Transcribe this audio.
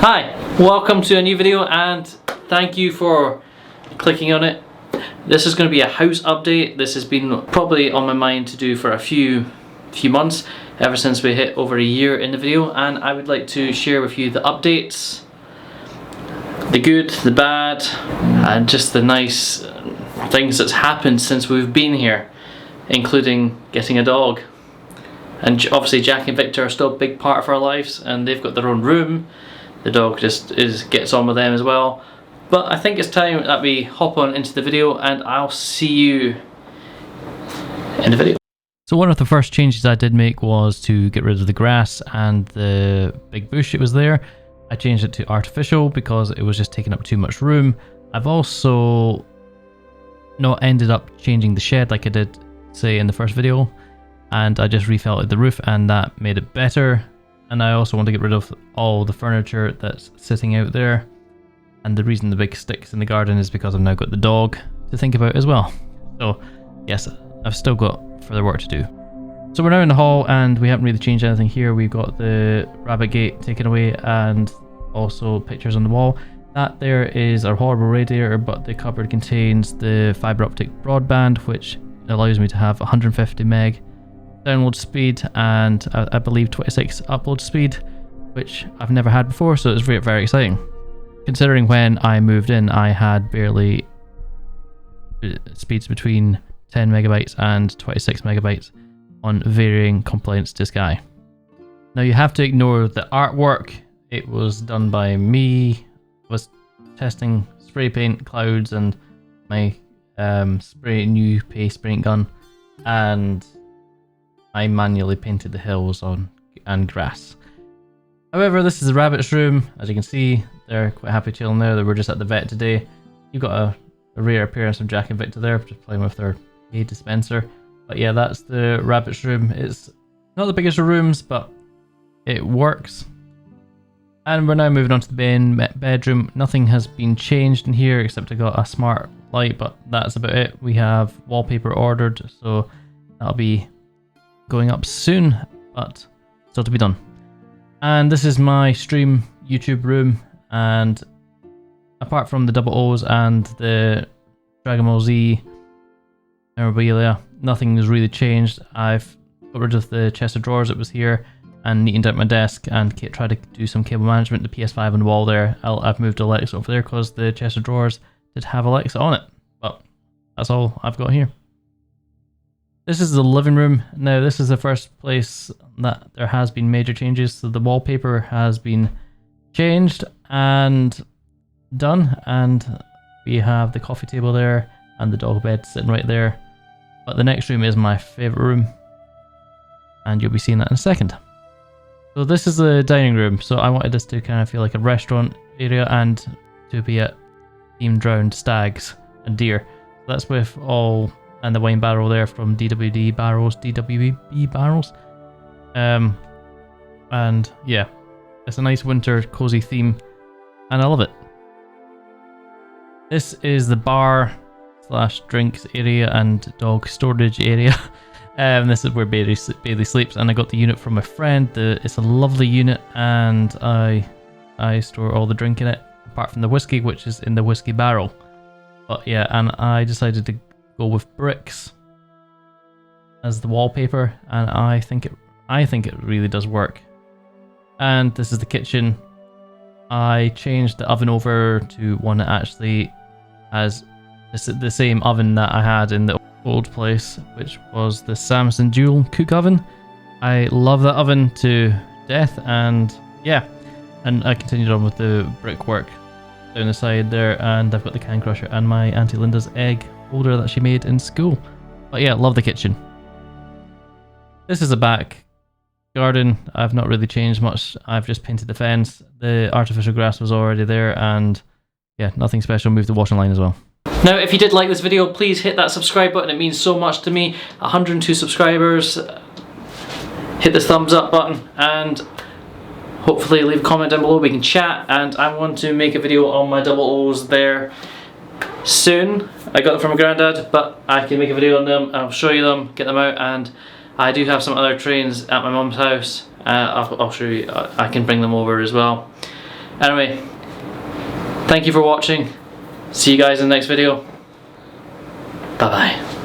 Hi, welcome to a new video and thank you for clicking on it. This is going to be a house update. This has been probably on my mind to do for a few months, ever since we hit over a year in the video, and I would like to share with you the updates, the good, the bad, and just the nice things that's happened since we've been here, including getting a dog. And obviously Jack and Victor are still a big part of our lives, and they've got their own room. The dog just gets on with them as well. But I think it's time that we hop on into the video, and I'll see you in the video. So one of the first changes I did make was to get rid of the grass and the big bush it was there. I changed it to artificial because it was just taking up too much room. I've also not ended up changing the shed like I did say in the first video, and I just refelted the roof and that made it better. And I also want to get rid of all the furniture that's sitting out there. And the reason the big sticks in the garden is because I've now got the dog to think about as well. So yes, I've still got further work to do. So we're now in the hall and we haven't really changed anything here. We've got the rabbit gate taken away and also pictures on the wall. That there is our horrible radiator, but the cupboard contains the fibre optic broadband, which allows me to have 150 meg download speed and I believe 26 upload speed, which I've never had before, so it's very, very exciting. Considering when I moved in I had barely speeds between 10 megabytes and 26 megabytes on varying complaints to Sky. Now you have to ignore the artwork. It was done by me. I was testing spray paint clouds and my new paste paint gun, and I manually painted the hills and grass. However, this is the rabbit's room. As you can see, they're quite happy chilling there. They were just at the vet today. You've got a rare appearance of Jack and Victor there, just playing with their hay dispenser. But yeah, that's the rabbit's room. It's not the biggest of rooms, but it works. And we're now moving on to the main bedroom. Nothing has been changed in here except I got a smart light, but that's about it. We have wallpaper ordered, so that'll be going up soon, but still to be done. And this is my stream YouTube room, and apart from the double O's and the Dragon Ball Z memorabilia, nothing has really changed. I've got rid of the chest of drawers that was here and neatened out my desk and tried to do some cable management. The PS5 on the wall there, I've moved Alexa over there because the chest of drawers did have Alexa on it, but that's all I've got here. This is the living room. Now this is the first place that there has been major changes. So the wallpaper has been changed and done, and we have the coffee table there and the dog bed sitting right there. But the next room is my favourite room, and you'll be seeing that in a second. So this is the dining room. So I wanted this to kind of feel like a restaurant area and to be at themed round stags and deer. So that's with all, and the wine barrel there from DWB Barrels. And yeah, it's a nice winter cozy theme and I love it. This is the bar slash drinks area and dog storage area. This is where Bailey sleeps, and I got the unit from my friend. It's a lovely unit, and I store all the drink in it apart from the whiskey, which is in the whiskey barrel. But yeah, and I decided to go with bricks as the wallpaper, and I think it really does work. And this is the kitchen. I changed the oven over to one that actually has the same oven that I had in the old place, which was the Samsung Dual Cook Oven. I love that oven to death, and yeah, and I continued on with the brickwork down the side there, and I've got the can crusher and my Auntie Linda's egg holder that she made in school. But yeah, love the kitchen. This is the back garden. I've not really changed much. I've just painted the fence. The artificial grass was already there, and yeah, nothing special. Moved the washing line as well. Now, if you did like this video, please hit that subscribe button. It means so much to me. 102 subscribers. Hit the thumbs up button and hopefully leave a comment down below. We can chat, and I want to make a video on my double O's there soon. I got them from my granddad, but I can make a video on them. I'll show you them, get them out, and I do have some other trains at my mum's house. I'll show you. I can bring them over as well. Anyway, thank you for watching. See you guys in the next video. Bye bye.